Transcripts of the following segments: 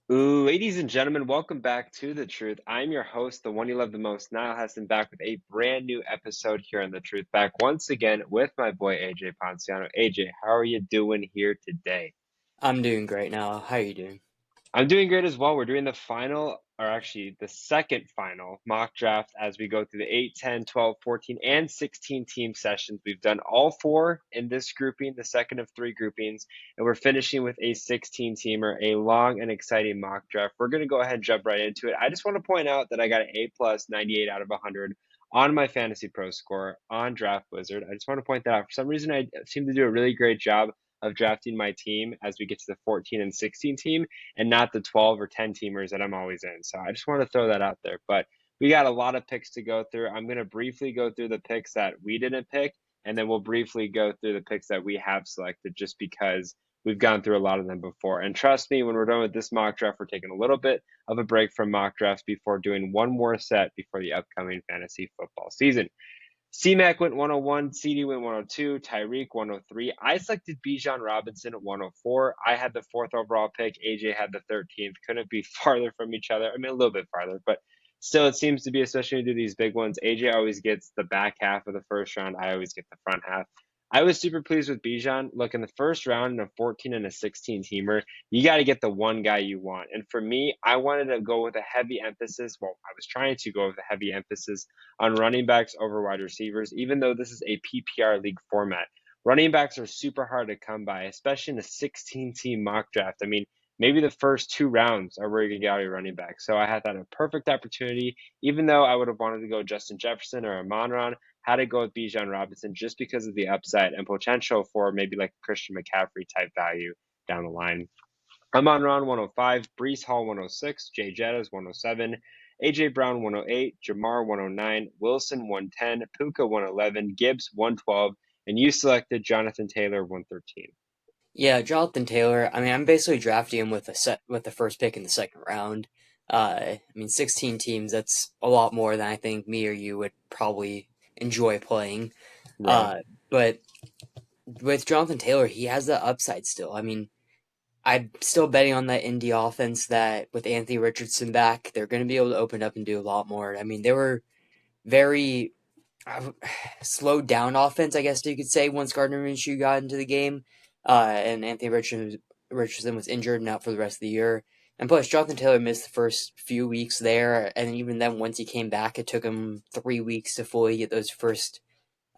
Ladies and gentlemen, welcome back to The Truth. I'm your host, the one you love the most, Niall Heston, back with a brand new episode here on The Truth. Back once again with my boy AJ Ponciano. AJ, how are you doing here today? I'm doing great now. How are you doing? I'm doing great as well. We're doing the final, or actually the second final mock draft as we go through the 8, 10, 12, 14, and 16 team sessions. We've done all four in this grouping, the second of three groupings, and we're finishing with a 16 teamer, a long and exciting mock draft. We're going to go ahead and jump right into it. I just want to point out that I got an A plus 98 out of 100 on my Fantasy Pro score on Draft Wizard. I just want to point that out. For some reason, I seem to do a really great job of drafting my team as we get to the 14 and 16 team and not the 12 or 10 teamers that I'm always in. So I just want to throw that out there. But we got a lot of picks to go through. I'm going to briefly go through the picks that we didn't pick, and then we'll briefly go through the picks that we have selected just because we've gone through a lot of them before. And trust me, when we're done with this mock draft, we're taking a little bit of a break from mock drafts before doing one more set before the upcoming fantasy football season. C-Mac went 101, CD went 102, Tyreek 103. I selected Bijan Robinson at 104. I had the fourth overall pick. AJ had the 13th. Couldn't be farther from each other. I mean, a little bit farther, but still, it seems to be, especially when you do these big ones. AJ always gets the back half of the first round. I always get the front half. I was super pleased with Bijan. Look, in the first round, in a 14 and a 16 teamer, you got to get the one guy you want. And for me, I wanted to go with a heavy emphasis. Well, I was trying to go with a heavy emphasis on running backs over wide receivers, even though this is a PPR league format. Running backs are super hard to come by, especially in a 16 team mock draft. I mean, maybe the first two rounds are where you can get out your running back. So I had that a perfect opportunity, even though I would have wanted to go Justin Jefferson or Amon-Ra, had to go with Bijan Robinson just because of the upside and potential for maybe like Christian McCaffrey type value down the line. Amon-Ra 105, Breece Hall 106, Jay Jettas 107, AJ Brown 108, Jamar 109, Wilson 110, Puka 111, Gibbs 112, and you selected Jonathan Taylor 113. Yeah, Jonathan Taylor. I mean, I'm basically drafting him with the first pick in the second round. I mean, 16 teams. That's a lot more than I think me or you would probably enjoy playing. Right. Uh, but with Jonathan Taylor, he has that upside still. I mean, I'm still betting on that Indy offense that with Anthony Richardson back, they're going to be able to open up and do a lot more. I mean, they were very slowed down offense, I guess you could say, once Gardner Minshew got into the game, and Anthony Richardson was injured and out for the rest of the year. And plus, Jonathan Taylor missed the first few weeks there, and even then, once he came back, it took him 3 weeks to fully get those first,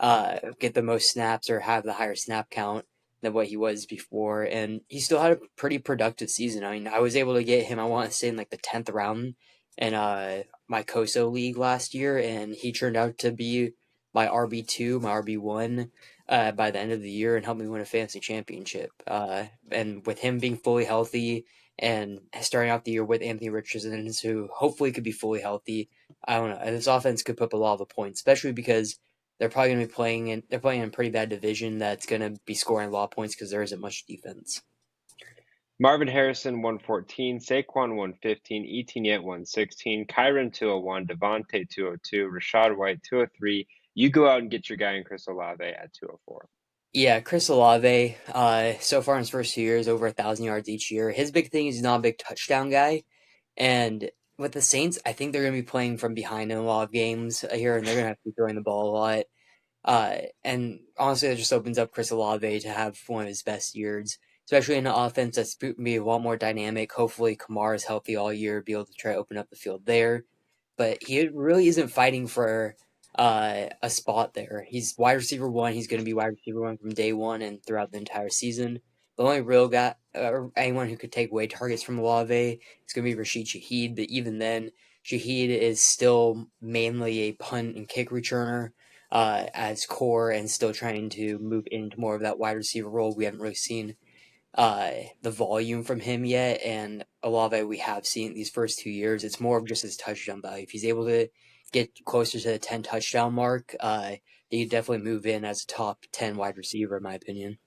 get the most snaps or have the higher snap count than what he was before. And he still had a pretty productive season. I mean, I was able to get him, I want to say, in like the 10th round in my COSO league last year, and he turned out to be my RB2, my RB1 by the end of the year and helped me win a fantasy championship. And with him being fully healthy and starting out the year with Anthony Richardson, who hopefully could be fully healthy, I don't know. This offense could put up a lot of points, especially because they're probably going to be they're playing in a pretty bad division that's going to be scoring a lot of points because there isn't much defense. Marvin Harrison 114, Saquon 115, Etienne 116, Kyron 201, Devontae 202, Rashad White 203. You go out and get your guy in Chris Olave at 204. Yeah, Chris Olave, so far in his first 2 years, over 1,000 yards each year. His big thing is he's not a big touchdown guy. And with the Saints, I think they're going to be playing from behind in a lot of games here, and they're going to have to be throwing the ball a lot. And honestly, it just opens up Chris Olave to have one of his best years, especially in an offense that's going to be a lot more dynamic. Hopefully, Kamara is healthy all year, be able to try to open up the field there. But he really isn't fighting for a spot there. He's wide receiver one. He's going to be wide receiver one from day one and throughout the entire season. The only real guy, anyone who could take away targets from Olave is going to be Rashid Shaheed. But even then, Shaheed is still mainly a punt and kick returner as core and still trying to move into more of that wide receiver role. We haven't really seen the volume from him yet, and a lot of it we have seen these first 2 years. It's more of just his touchdown value. If he's able to get closer to the 10 touchdown mark, he definitely move in as a top 10 wide receiver, in my opinion.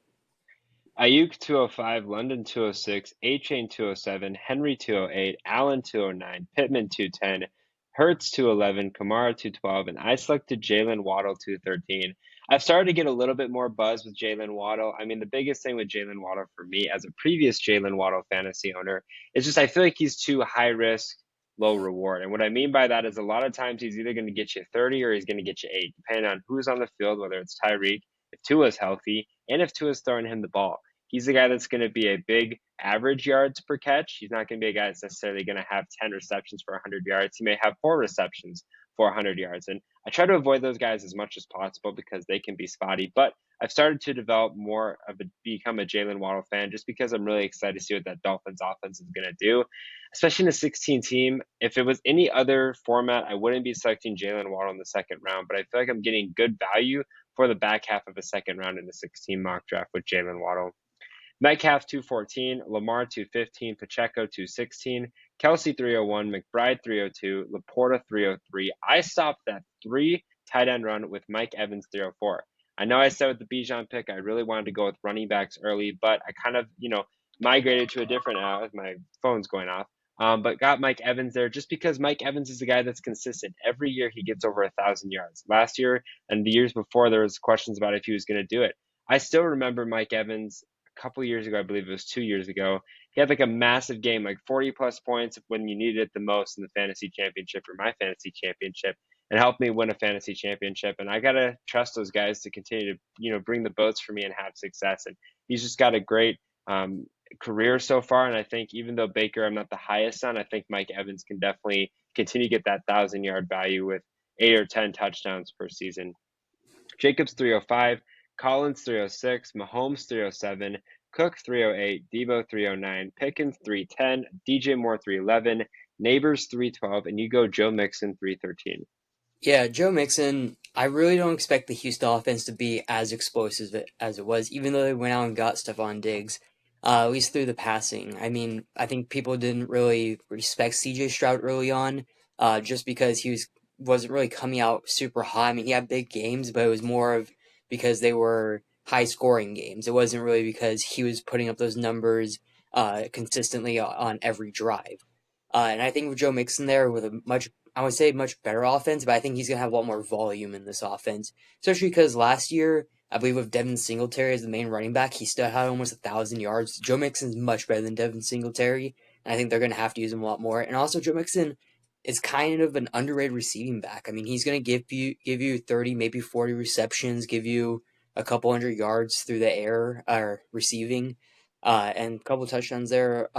Ayuk 205, London 206, A-Chain 207, Henry 208, Allen 209, Pittman 210, Hertz 211, Kamara 212, and I selected Jalen Waddle 213. I've started to get a little bit more buzz with Jalen Waddle. I mean, the biggest thing with Jalen Waddle for me as a previous Jalen Waddle fantasy owner is just I feel like he's too high risk, low reward. And what I mean by that is a lot of times he's either going to get you 30 or he's going to get you 8, depending on who's on the field, whether it's Tyreek, if Tua's healthy, and if Tua's throwing him the ball. He's the guy that's going to be a big average yards per catch. He's not going to be a guy that's necessarily going to have 10 receptions for 100 yards. He may have 4 receptions for 100 yards. And I try to avoid those guys as much as possible because they can be spotty. But I've started to develop more of a become a Jalen Waddle fan just because I'm really excited to see what that Dolphins offense is going to do, especially in a 16 team. If it was any other format, I wouldn't be selecting Jalen Waddle in the second round, but I feel like I'm getting good value for the back half of a second round in the 16 mock draft with Jalen Waddle. Metcalf 214, Lamar 215, Pacheco 216, Kelsey 301, McBride 302, Laporta 303. I stopped that 3 tight end run with Mike Evans 304. I know I said with the Bijan pick, I really wanted to go with running backs early, but I kind of, migrated to a different, my phone's going off. But got Mike Evans there just because Mike Evans is a guy that's consistent. Every year he gets over 1,000 yards. Last year and the years before, there was questions about if he was going to do it. I still remember Mike Evans couple years ago, I believe it was 2 years ago, he had like a massive game, like 40 plus points when you needed it the most in the fantasy championship or my fantasy championship, and helped me win a fantasy championship. And I gotta trust those guys to continue to bring the boats for me and have success. And he's just got a great career so far. And I think even though Baker I'm not the highest on, I think Mike Evans can definitely continue to get that 1,000 yard value with 8 or 10 touchdowns per season. Jacobs 305, Collins 306, Mahomes 307, Cook 308, Debo 309, Pickens 310, DJ Moore 311, Neighbors 312, and you go Joe Mixon 313. Yeah, Joe Mixon, I really don't expect the Houston offense to be as explosive as it was, even though they went out and got Stephon Diggs, at least through the passing. I mean, I think people didn't really respect CJ Stroud early on, just because wasn't really coming out super high. I mean, he had big games, but it was more of because they were high scoring games. It wasn't really because he was putting up those numbers consistently on every drive. And I think with Joe Mixon there with a I would say much better offense, but I think he's gonna have a lot more volume in this offense, especially because last year I believe with Devin Singletary as the main running back, he still had almost 1,000 yards. Joe Mixon's much better than Devin Singletary, and I think they're gonna have to use him a lot more. And also, Joe Mixon is kind of an underrated receiving back. I mean, he's gonna give you 30, maybe 40 receptions, give you a couple hundred yards through the air or receiving, and a couple touchdowns there.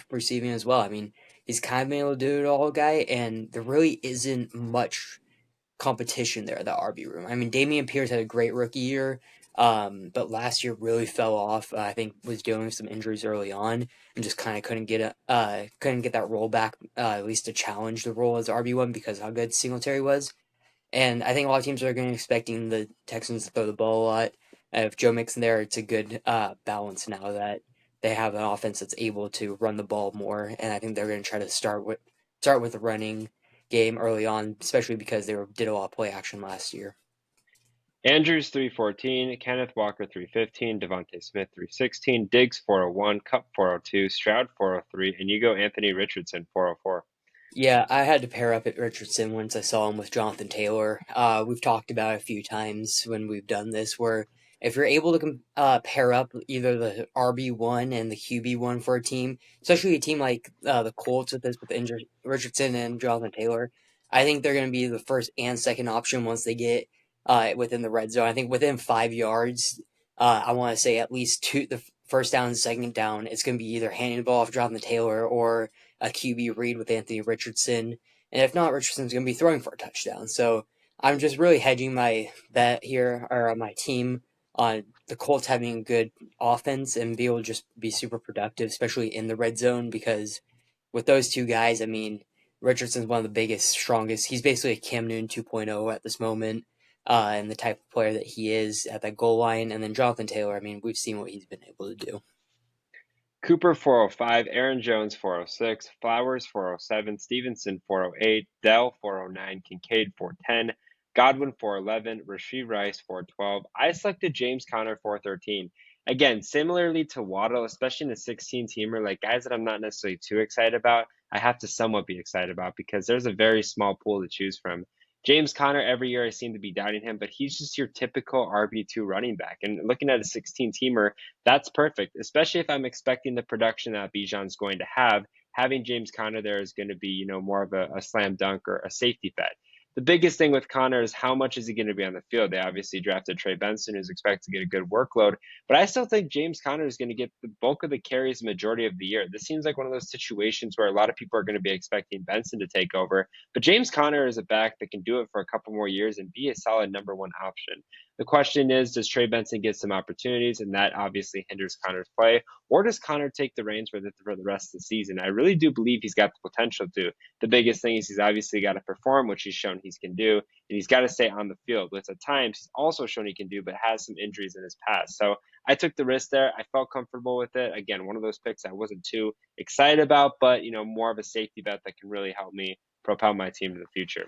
Receiving as well. I mean, he's kind of been able to do it all, guy, and there really isn't much competition there at the RB room. I mean, Damian Pierce had a great rookie year, but last year really fell off. I think was dealing with some injuries early on and just kind of couldn't get that role back, at least to challenge the role as RB1 because how good Singletary was. And I think a lot of teams are going to be expecting the Texans to throw the ball a lot. If Joe Mixon there, it's a good balance now that they have an offense that's able to run the ball more. And I think they're going to try to start with the running game early on, especially because did a lot of play action last year. Andrews 314, Kenneth Walker 315, Devontae Smith 316, Diggs 401, Cup 402, Stroud 403, and you go Anthony Richardson 404. Yeah, I had to pair up at Richardson once I saw him with Jonathan Taylor. We've talked about it a few times when we've done this, where if you're able to pair up either the RB1 and the QB1 for a team, especially a team like the Colts with Richardson and Jonathan Taylor, I think they're going to be the first and second option once they get within the red zone. I think within 5 yards, I want to say at least the first down and second down, it's going to be either handing the ball off Jonathan Taylor or a QB read with Anthony Richardson. And if not, Richardson's going to be throwing for a touchdown. So I'm just really hedging my bet here, or on my team, on the Colts having a good offense and be able to just be super productive, especially in the red zone, because with those two guys, I mean, Richardson's one of the biggest, strongest. He's basically a Cam Newton 2.0 at this moment, and the type of player that he is at that goal line. And then Jonathan Taylor, I mean, we've seen what he's been able to do. Cooper 405, Aaron Jones 406, Flowers 407, Stevenson 408, Dell 409, Kincaid 410, Godwin 411, Rasheed Rice 412. I selected James Conner 413. Again, similarly to Waddle, especially in the 16 teamer, like guys that I'm not necessarily too excited about, I have to somewhat be excited about because there's a very small pool to choose from. James Conner, every year I seem to be doubting him, but he's just your typical RB2 running back. And looking at a 16-teamer, that's perfect, especially if I'm expecting the production that Bijan's going to have. Having James Conner there is going to be, more of a slam dunk or a safety bet. The biggest thing with Connor is how much is he going to be on the field? They obviously drafted Trey Benson, who's expected to get a good workload, but I still think James Conner is going to get the bulk of the carries the majority of the year. This seems like one of those situations where a lot of people are going to be expecting Benson to take over, but James Conner is a back that can do it for a couple more years and be a solid number one option. The question is, does Trey Benson get some opportunities? And that obviously hinders Connor's play. Or does Connor take the reins for the rest of the season? I really do believe he's got the potential to. The biggest thing is he's obviously got to perform, which he's shown he can do, and he's got to stay on the field, which at times he's also shown he can do, but has some injuries in his past. So I took the risk there. I felt comfortable with it. Again, one of those picks I wasn't too excited about, but more of a safety bet that can really help me propel my team to the future.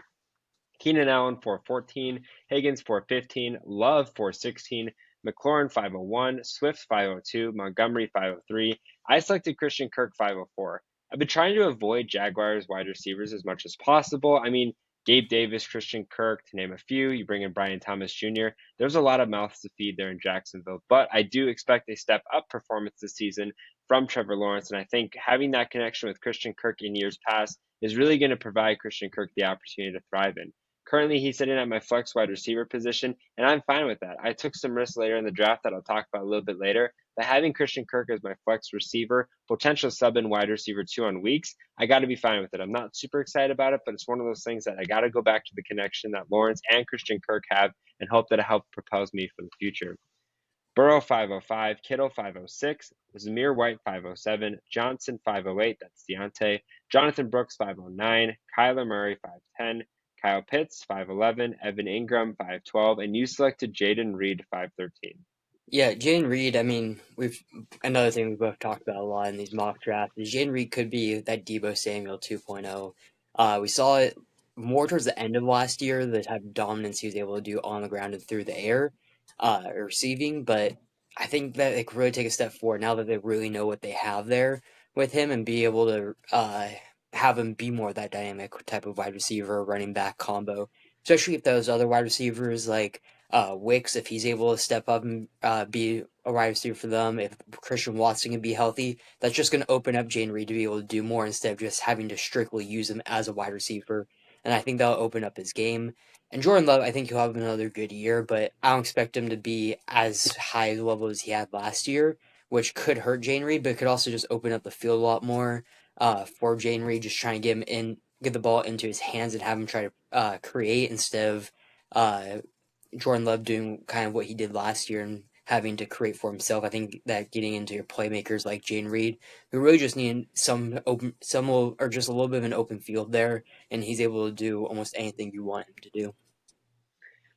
Keenan Allen 414, Higgins 415, Love 416, McLaurin 501, Swift 502, Montgomery 503. I selected Christian Kirk 504. I've been trying to avoid Jaguars wide receivers as much as possible. I mean, Gabe Davis, Christian Kirk, to name a few. You bring in Brian Thomas Jr. There's a lot of mouths to feed there in Jacksonville, but I do expect a step up performance this season from Trevor Lawrence, and I think having that connection with Christian Kirk in years past is really going to provide Christian Kirk the opportunity to thrive in. Currently, he's sitting at my flex wide receiver position, and I'm fine with that. I took some risks later in the draft that I'll talk about a little bit later, but having Christian Kirk as my flex receiver, potential sub and wide receiver 2 on weeks, I got to be fine with it. I'm not super excited about it, but it's one of those things that I got to go back to the connection that Lawrence and Christian Kirk have and hope that it helps propels me for the future. Burrow 505, Kittle 506, Zamir White 507, Johnson 508, that's Deontay, Jonathan Brooks 509, Kyler Murray 510, Kyle Pitts 511, Evan Ingram 512, and you selected Jaden Reed 513. Yeah, Jane Reed, I mean, we've another thing we both talked about a lot in these mock drafts is Jane Reed could be that Debo Samuel 2.0. We saw it more towards the end of last year, the type of dominance he was able to do on the ground and through the air, receiving, but I think that they could really take a step forward now that they really know what they have there with him and be able to have him be more that dynamic type of wide receiver, running back combo, especially if those other wide receivers like Wicks, if he's able to step up and be a wide receiver for them, if Christian Watson can be healthy, that's just going to open up Jane Reed to be able to do more instead of just having to strictly use him as a wide receiver. And I think that'll open up his game. And Jordan Love, I think he'll have another good year, but I don't expect him to be as high a level as he had last year, which could hurt Jane Reed, but it could also just open up the field a lot more for Jane Reed, just trying to get him in, get the ball into his hands and have him try to create instead of Jordan Love doing kind of what he did last year and having to create for himself. I think that getting into your playmakers like Jane Reed, who really just need or just a little bit of an open field there, and he's able to do almost anything you want him to do.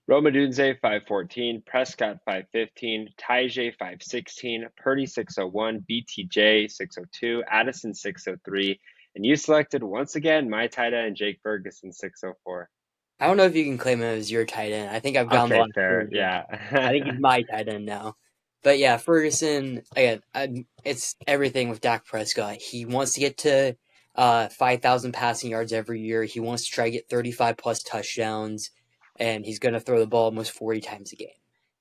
Rome Odunze 514, Prescott 515, Tyjae 516, Purdy 601, BTJ 602, Addison 603, and you selected once again my tight end Jake Ferguson 604. I don't know if you can claim him as your tight end. I think I've gone the Okay, last fair. 3 games. I think he's Yeah. my tight end now. But yeah, Ferguson, again, it's everything with Dak Prescott. He wants to get to 5,000 passing yards every year. He wants to try to get 35 plus touchdowns, and he's going to throw the ball almost 40 times a game.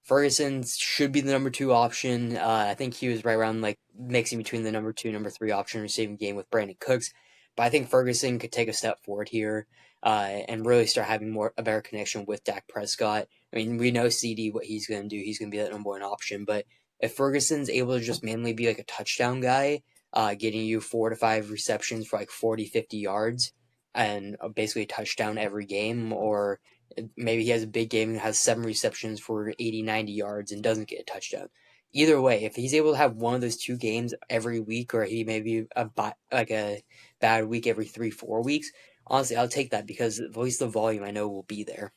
Ferguson should be the number 2 option. I think he was right around like mixing between the number 2, number 3 option receiving game with Brandon Cooks. But I think Ferguson could take a step forward here and really start having a better connection with Dak Prescott. I mean, we know CD what he's going to do. He's going to be that number 1 option. But if Ferguson's able to just mainly be like a touchdown guy, getting you 4 to 5 receptions for like 40, 50 yards, and basically a touchdown every game, or maybe he has a big game and has 7 receptions for 80, 90 yards and doesn't get a touchdown. Either way, if he's able to have one of those 2 games every week, or he maybe like a bad week every 3, 4 weeks, honestly, I'll take that because at least the volume I know will be there.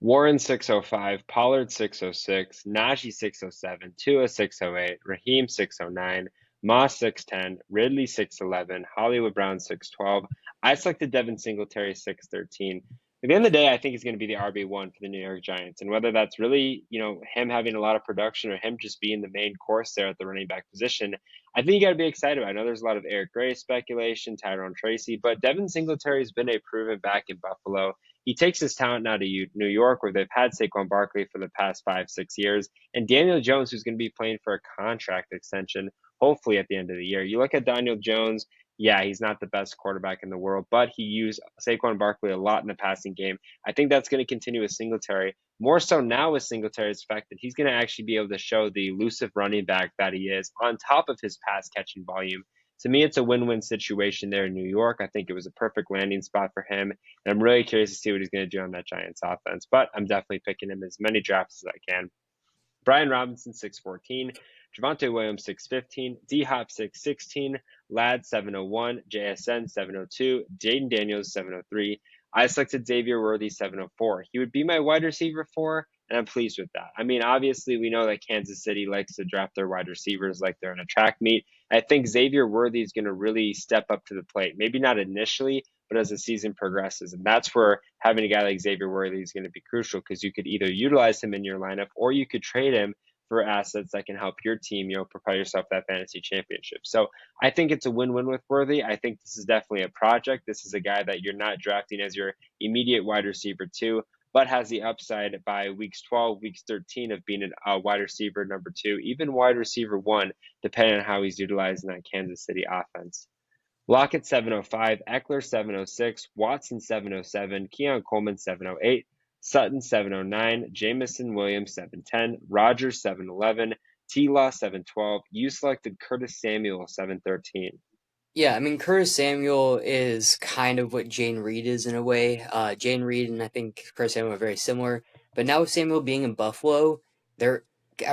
Warren 605, Pollard 606, Najee 607, Tua 608, Raheem 609, Moss 610, Ridley 611, Hollywood Brown 612. I selected Devin Singletary 613. At the end of the day, I think he's going to be the RB1 for the New York Giants. And whether that's really, him having a lot of production or him just being the main course there at the running back position, I think you got to be excited about it. I know there's a lot of Eric Gray speculation, Tyrone Tracy, but Devin Singletary has been a proven back in Buffalo. He takes his talent now to New York, where they've had Saquon Barkley for the past 5, 6 years, and Daniel Jones, who's going to be playing for a contract extension, hopefully at the end of the year. You look at Daniel Jones. Yeah, he's not the best quarterback in the world, but he used Saquon Barkley a lot in the passing game. I think that's going to continue with Singletary. More so now with Singletary's fact that he's going to actually be able to show the elusive running back that he is on top of his pass catching volume. To me, it's a win-win situation there in New York. I think it was a perfect landing spot for him, and I'm really curious to see what he's going to do on that Giants offense. But I'm definitely picking him as many drafts as I can. Brian Robinson 614, Javonte Williams 615, D Hop 616, Lad 701, JSN 702, Jaden Daniels 703. I selected Xavier Worthy 704. He would be my wide receiver 4, and I'm pleased with that. I mean, obviously, we know that Kansas City likes to draft their wide receivers like they're in a track meet. I think Xavier Worthy is going to really step up to the plate. Maybe not initially, but as the season progresses. And that's where having a guy like Xavier Worthy is going to be crucial, because you could either utilize him in your lineup or you could trade him for assets that can help your team, propel yourself that fantasy championship. So I think it's a win-win with Worthy. I think this is definitely a project. This is a guy that you're not drafting as your immediate wide receiver 2, but has the upside by weeks 12, weeks 13 of being a wide receiver number 2, even wide receiver 1, depending on how he's utilized in that Kansas City offense. Lockett 705, Eckler 706, Watson 707, Keon Coleman 708, Sutton 709, Jamison Williams 710, Rogers 711, T Law 712. You selected Curtis Samuel 713. Yeah, I mean Curtis Samuel is kind of what Jane Reed is in a way. Jane Reed and I think Curtis Samuel are very similar, but now with Samuel being in Buffalo, they're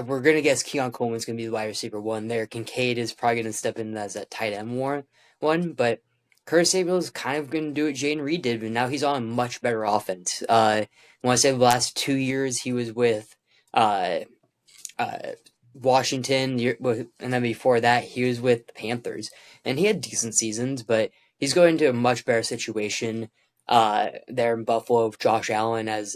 we're gonna guess Keon Coleman's gonna be the wide receiver 1 there. Kincaid is probably gonna step in as that tight end one, but Curtis Samuel is kind of gonna do what Jane Reed did, but now he's on a much better offense. I want to say the last 2 years he was with uh, uh, Washington, and then before that, he was with the Panthers, and he had decent seasons, but he's going to a much better situation there in Buffalo with Josh Allen as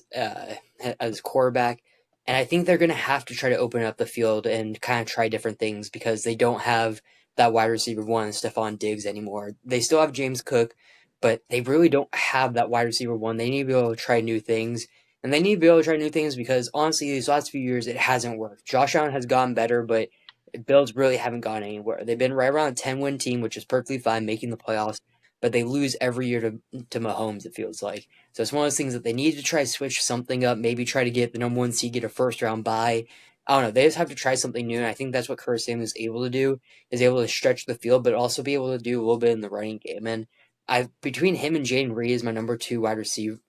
quarterback, and I think they're going to have to try to open up the field and kind of try different things because they don't have that wide receiver 1, Stephon Diggs, anymore. They still have James Cook, but they really don't have that wide receiver 1. They need to be able to try new things, and they need to be able to try new things because honestly, these last few years it hasn't worked. Josh Allen has gotten better, but Bills really haven't gone anywhere. They've been right around a 10-win team, which is perfectly fine, making the playoffs, but they lose every year to Mahomes, it feels like. So it's one of those things that they need to try to switch something up, maybe try to get the number 1 seed, get a first round bye. I don't know. They just have to try something new, and I think that's what Curtis Samuel is able to do, is able to stretch the field, but also be able to do a little bit in the running game. And I between him and Jaden Reed is my number 2 wide receiver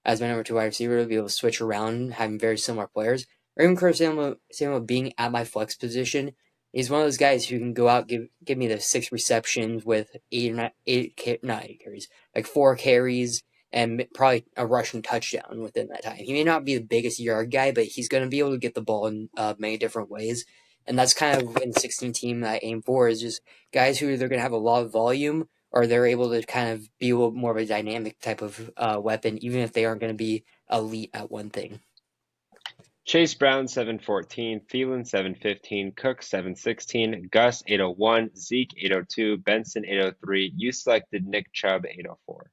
as my number 2 wide receiver to be able to switch around, having very similar players. Or even Curtis Samuel being at my flex position. He's one of those guys who can go out give me the 6 receptions with not 8 carries, like 4 carries and probably a rushing touchdown within that time. He may not be the biggest yard guy, but he's going to be able to get the ball in many different ways. And that's kind of in 16 team that I aim for, is just guys who they're going to have a lot of volume, or they're able to kind of be a little more of a dynamic type of weapon, even if they aren't going to be elite at one thing. Chase Brown 714, Thielen 715, Cook 716, Gus 801, Zeke 802, Benson 803. You selected Nick Chubb 804.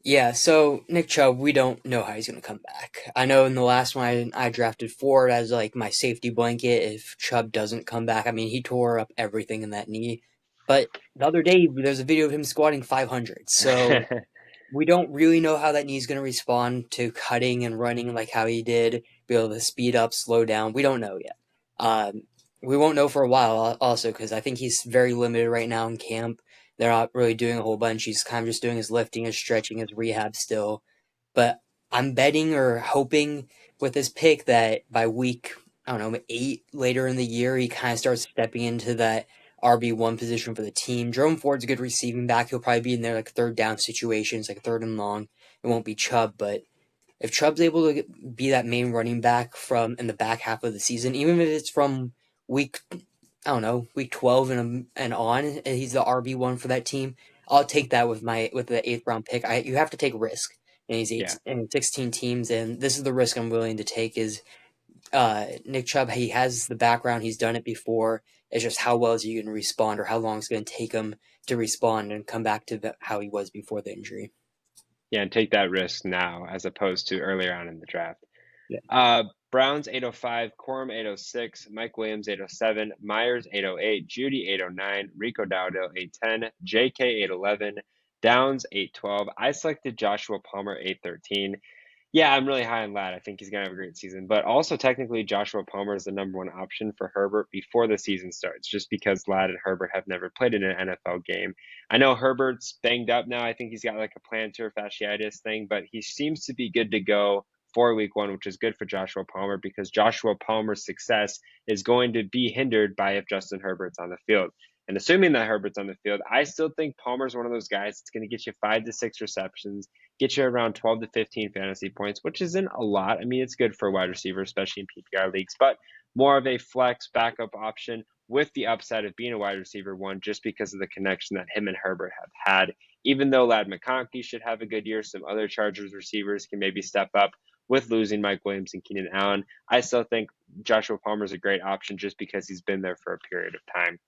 Yeah, so Nick Chubb, we don't know how he's going to come back. I know in the last one I drafted Ford as like my safety blanket if Chubb doesn't come back. I mean, he tore up everything in that knee. But the other day, there's a video of him squatting 500. So we don't really know how that knee's going to respond to cutting and running like how he did, be able to speed up, slow down. We don't know yet. Um, we won't know for a while also because I think he's very limited right now in camp. They're not really doing a whole bunch. He's kind of just doing his lifting, his stretching, his rehab still. But I'm betting or hoping with this pick that by week, I don't know, 8 later in the year, he kind of starts stepping into that RB1 position for the team. Jerome Ford's a good receiving back. He'll probably be in there like third down situations, like third and long. It won't be Chubb, but if Chubb's able to be that main running back from in the back half of the season, even if it's from week, I don't know, week 12 and on, and he's the RB1 for that team, I'll take that with the 8th round pick. You have to take risk in these Yeah. 16 teams, and this is the risk I'm willing to take. Is Nick Chubb? He has the background. He's done it before. It's just how well is he going to respond, or how long it's going to take him to respond and come back to how he was before the injury. Yeah, and take that risk now as opposed to earlier on in the draft. Yeah. Browns 805, Corum 806, Mike Williams 807, Myers 808, Judy 809, Rico Dowdle 810, JK 811, Downs 812. I selected Joshua Palmer 813. Yeah, I'm really high on Ladd. I think he's going to have a great season. But also, technically, Joshua Palmer is the number one option for Herbert before the season starts, just because Ladd and Herbert have never played in an NFL game. I know Herbert's banged up now. I think he's got like a plantar fasciitis thing, but he seems to be good to go for week one, which is good for Joshua Palmer because Joshua Palmer's success is going to be hindered by if Justin Herbert's on the field. And assuming that Herbert's on the field, I still think Palmer's one of those guys that's going to get you 5 to 6 receptions, get you around 12 to 15 fantasy points, which isn't a lot. I mean, it's good for a wide receiver, especially in PPR leagues, but more of a flex backup option with the upside of being a wide receiver one just because of the connection that him and Herbert have had. Even though Ladd McConkey should have a good year, some other Chargers receivers can maybe step up with losing Mike Williams and Keenan Allen. I still think Joshua Palmer is a great option just because he's been there for a period of time.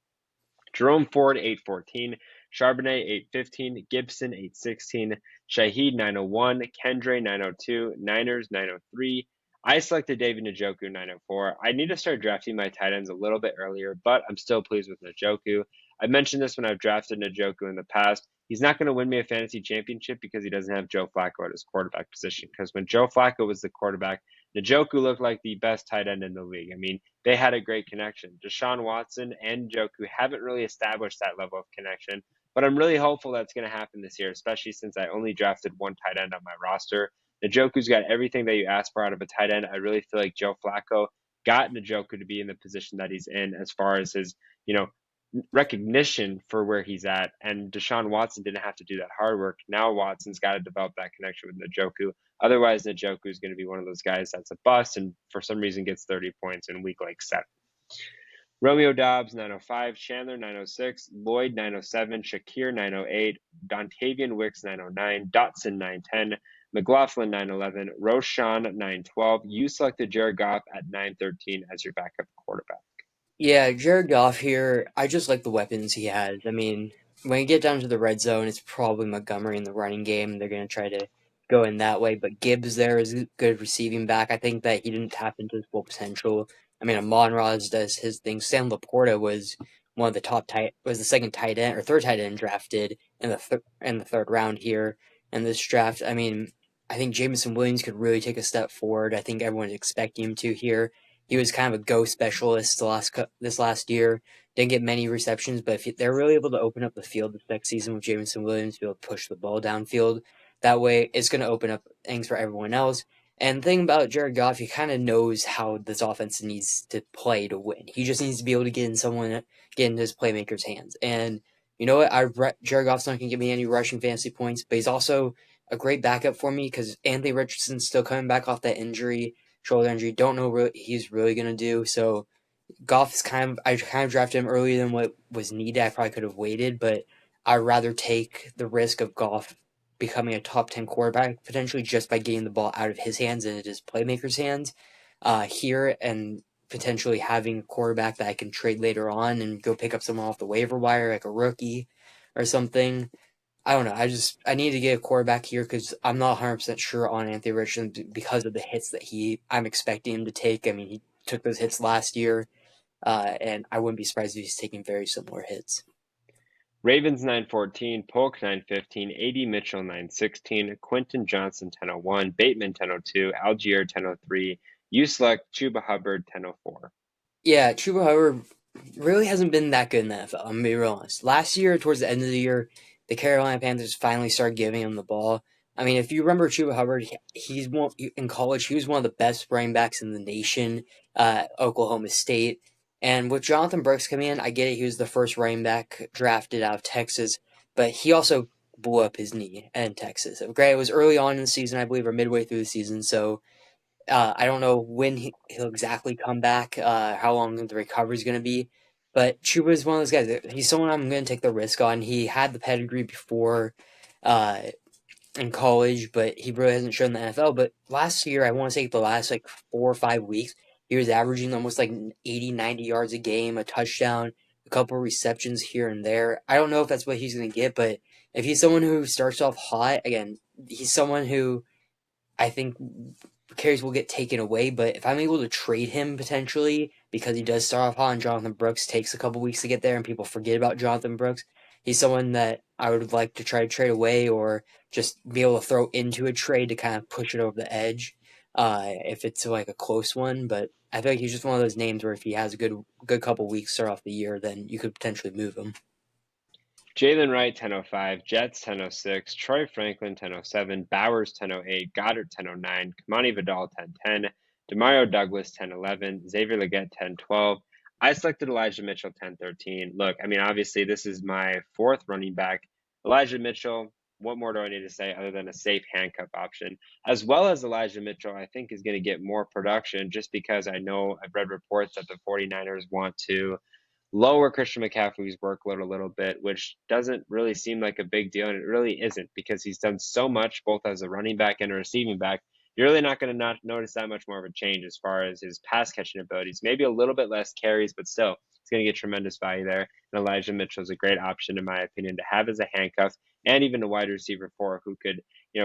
Jerome Ford 814, Charbonnet 815, Gibson 816, Shaheed 901, Kendre 902, Niners 903. I selected David Njoku 904. I need to start drafting my tight ends a little bit earlier, but I'm still pleased with Njoku. I mentioned this when I've drafted Njoku in the past. He's not going to win me a fantasy championship because he doesn't have Joe Flacco at his quarterback position. Because when Joe Flacco was the quarterback, Njoku looked like the best tight end in the league. I mean, they had a great connection. Deshaun Watson and Njoku haven't really established that level of connection, but I'm really hopeful that's going to happen this year, especially since I only drafted one tight end on my roster. Njoku's got everything that you ask for out of a tight end. I really feel like Joe Flacco got Njoku to be in the position that he's in as far as his, you know, recognition for where he's at. And Deshaun Watson didn't have to do that hard work. Now Watson's got to develop that connection with Njoku. Otherwise, Njoku is going to be one of those guys that's a bust and for some reason gets 30 points in week like 7. Romeo Dobbs 905, Chandler 906, Lloyd 907, Shakir 908, Dontavian Wicks 909, Dotson 910, McLaughlin 911, Roshan 912. You selected Jared Goff at 913 as your backup quarterback. Yeah, Jared Goff here, I just like the weapons he has. I mean, when you get down to the red zone, it's probably Montgomery in the running game. They're going to try to go in that way, but Gibbs there is a good receiving back. I think that he didn't tap into his full potential. I mean, Amon-Ra does his thing. Sam Laporta was one of the was the second tight end or third tight end drafted in the third round here in this draft. I mean, I think Jameson Williams could really take a step forward. I think everyone's expecting him to here. He was kind of a go specialist this last year. Didn't get many receptions, but if they're really able to open up the field this next season with Jameson Williams, be able to push the ball downfield, that way it's going to open up things for everyone else. And the thing about Jared Goff, he kind of knows how this offense needs to play to win. He just needs to be able to get in his playmakers' hands. And you know what? Jared Goff's not going to give me any rushing fantasy points, but he's also a great backup for me because Anthony Richardson's still coming back off that injury, shoulder injury. Don't know what he's really gonna do. So Goff is I kind of drafted him earlier than what was needed. I probably could have waited, but I'd rather take the risk of Goff becoming a top 10 quarterback potentially just by getting the ball out of his hands and it is playmakers' hands here and potentially having a quarterback that I can trade later on and go pick up someone off the waiver wire like a rookie or something. I don't know. I need to get a quarterback here because I'm not 100% sure on Anthony Richardson because of the hits that I'm expecting him to take. I mean, he took those hits last year, and I wouldn't be surprised if he's taking very similar hits. Ravens 914, Polk 915, AD Mitchell 916, Quentin Johnson 1001, Bateman 1002, Algier 1003. You select Chuba Hubbard 1004. Yeah, Chuba Hubbard really hasn't been that good in the NFL. I'm gonna be real honest. Last year, towards the end of the year, the Carolina Panthers finally started giving him the ball. I mean, if you remember Chuba Hubbard, he's one in college. He was one of the best running backs in the nation, Oklahoma State. And with Jonathan Brooks coming in, I get it. He was the first running back drafted out of Texas, but he also blew up his knee in Texas. Granted, it was early on in the season, I believe, or midway through the season, so I don't know when he'll exactly come back, how long the recovery is going to be. But Chuba is one of those guys. He's someone I'm going to take the risk on. He had the pedigree before uh, in college, but he really hasn't shown the NFL. But last year, I want to say the last like 4 or 5 weeks, he was averaging almost like 80, 90 yards a game, a touchdown, a couple of receptions here and there. I don't know if that's what he's going to get, but if he's someone who starts off hot, again, he's someone who I think carries will get taken away, but if I'm able to trade him potentially because he does start off hot and Jonathan Brooks takes a couple weeks to get there and people forget about Jonathan Brooks, he's someone that I would like to try to trade away or just be able to throw into a trade to kind of push it over the edge if it's like a close one. But I feel like he's just one of those names where if he has a good couple weeks start off the year, then you could potentially move him. Jalen Wright 10:05, Jets 10:06, Troy Franklin 10:07, Bowers 10:08, Goddard 10:09, Kamani Vidal 10:10, Demario Douglas 10:11, Xavier Legette 10:12. I selected Elijah Mitchell 10:13. Look, I mean, obviously this is my fourth running back. Elijah Mitchell, what more do I need to say other than a safe handcuff option? As well as Elijah Mitchell, I think is going to get more production just because I know I've read reports that the 49ers want to lower Christian McCaffrey's workload a little bit, which doesn't really seem like a big deal, and it really isn't because he's done so much both as a running back and a receiving back. You're really not going to not notice that much more of a change as far as his pass catching abilities. Maybe a little bit less carries, but still, he's going to get tremendous value there. And Elijah Mitchell is a great option, in my opinion, to have as a handcuff and even a wide receiver for who could,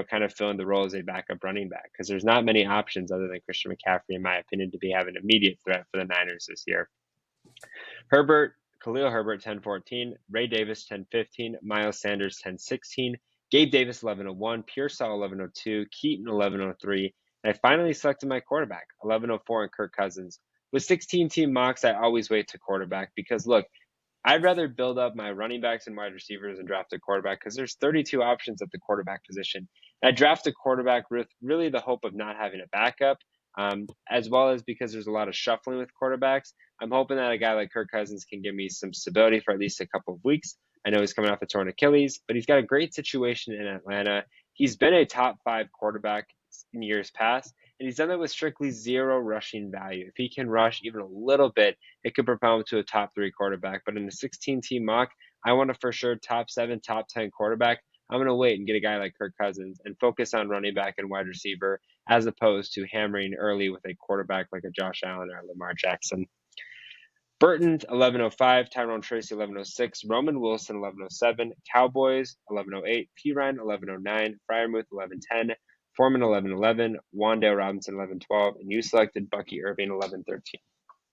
kind of fill in the role as a backup running back because there's not many options other than Christian McCaffrey, in my opinion, to be having an immediate threat for the Niners this year. Herbert, Khalil Herbert 10:14, Ray Davis 10:15, Miles Sanders 10:16, Gabe Davis 11:01, Pearsall 11:02, Keaton 11:03, and I finally selected my quarterback 11:04 and Kirk Cousins. With 16 team mocks, I always wait to quarterback because look, I'd rather build up my running backs and wide receivers and draft a quarterback because there's 32 options at the quarterback position. And I draft a quarterback with really the hope of not having a backup, as well as because there's a lot of shuffling with quarterbacks. I'm hoping that a guy like Kirk Cousins can give me some stability for at least a couple of weeks. I know he's coming off a torn Achilles, but he's got a great situation in Atlanta. He's been a top five quarterback in years past, and he's done that with strictly zero rushing value. If he can rush even a little bit, it could propel him to a top three quarterback. But in a 16 team mock, I want a for sure top seven, top 10 quarterback. I'm going to wait and get a guy like Kirk Cousins and focus on running back and wide receiver as opposed to hammering early with a quarterback like a Josh Allen or Lamar Jackson. Burton 11:05, Tyrone Tracy 11:06, Roman Wilson 11:07, Cowboys 11:08, P Ryan 11:09, Fryermuth 11:10, Foreman 11:11, Wandale Robinson 11:12, and you selected Bucky Irving 11:13.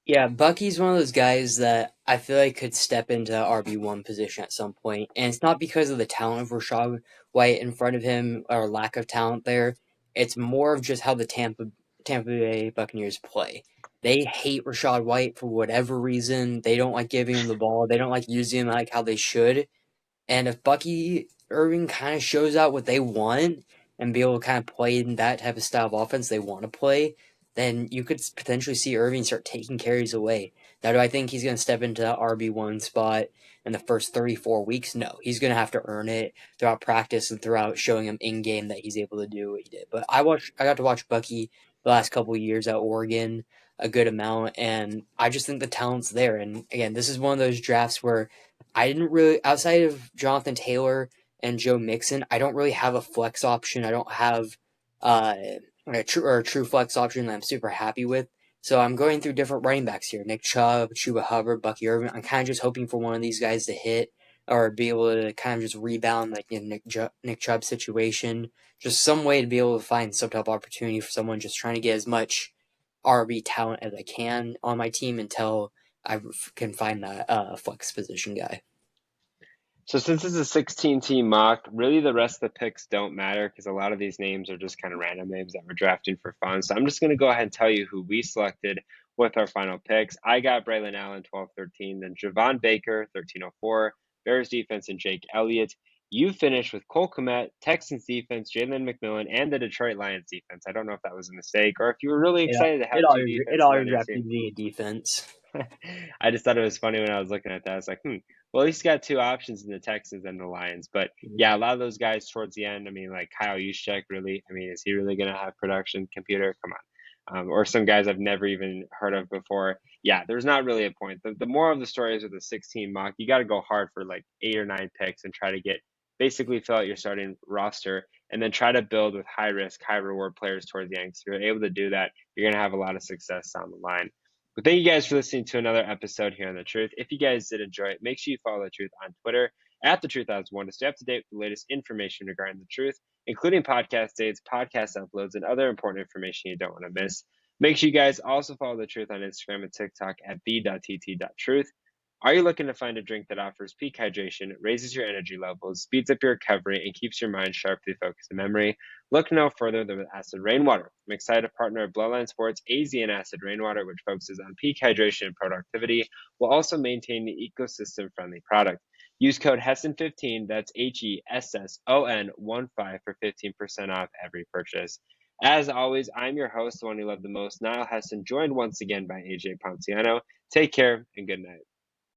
Yeah, Bucky's one of those guys that I feel like could step into the RB1 position at some point, and it's not because of the talent of Rashad White in front of him or lack of talent there. It's more of just how the Tampa Bay Buccaneers play. They hate Rashad White for whatever reason. They don't like giving him the ball. They don't like using him like how they should. And if Bucky Irving kind of shows out what they want and be able to kind of play in that type of style of offense they want to play, then you could potentially see Irving start taking carries away. Now, do I think he's going to step into the RB1 spot in the first 34 weeks? No. He's going to have to earn it throughout practice and throughout showing him in game that he's able to do what he did. But I got to watch Bucky the last couple of years at Oregon a good amount, and I just think the talent's there. And again, this is one of those drafts where I didn't really, outside of Jonathan Taylor and Joe Mixon, I don't really have a flex option. I don't have uh, a true flex option that I'm super happy with. So I'm going through different running backs here: Nick Chubb, Chuba Hubbard, Bucky Irvin. I'm kind of just hoping for one of these guys to hit or be able to kind of just rebound, like in Nick Chubb's situation. Just some way to be able to find some type of opportunity for someone just trying to get as much RB talent as I can on my team until I can find that flex position guy. So since it's a 16 team mock, really the rest of the picks don't matter because a lot of these names are just kind of random names that we're drafting for fun. So I'm just going to go ahead and tell you who we selected with our final picks. I got Braylon Allen 12-13, then Javon Baker 13-04, Bears defense and Jake Elliott. You finished with Cole Kmet, Texans defense, Jalen McMillan, and the Detroit Lions defense. I don't know if that was a mistake or if you were really excited to have two It defenses on always your wrapped team. via defense. I just thought it was funny when I was looking at that. I was like, well, he's got two options in the Texans and the Lions. But yeah, a lot of those guys towards the end, I mean, like Kyle Juszczyk, really, I mean, is he really going to have production? Computer, come on. Or some guys I've never even heard of before. Yeah, there's not really a point. The moral of the story is with a 16 mock, you got to go hard for like 8 or 9 picks and try to get basically fill out your starting roster and then try to build with high risk, high reward players towards the end. So if you're able to do that, you're going to have a lot of success down the line. But thank you guys for listening to another episode here on The Truth. If you guys did enjoy it, make sure you follow The Truth on Twitter at The Truth As One to stay up to date with the latest information regarding the truth, including podcast dates, podcast uploads, and other important information you don't want to miss. Make sure you guys also follow The Truth on Instagram and TikTok at the.tt.truth. Are you looking to find a drink that offers peak hydration, raises your energy levels, speeds up your recovery, and keeps your mind sharply focused and memory? Look no further than with Acid Rainwater. I'm excited to partner with Bloodline Sports AZ and Acid Rainwater, which focuses on peak hydration and productivity, while also maintaining the ecosystem-friendly product. Use code HESSON15, that's HESSON15 for 15% off every purchase. As always, I'm your host, the one you love the most, Niall Hesson, joined once again by AJ Ponciano. Take care and good night.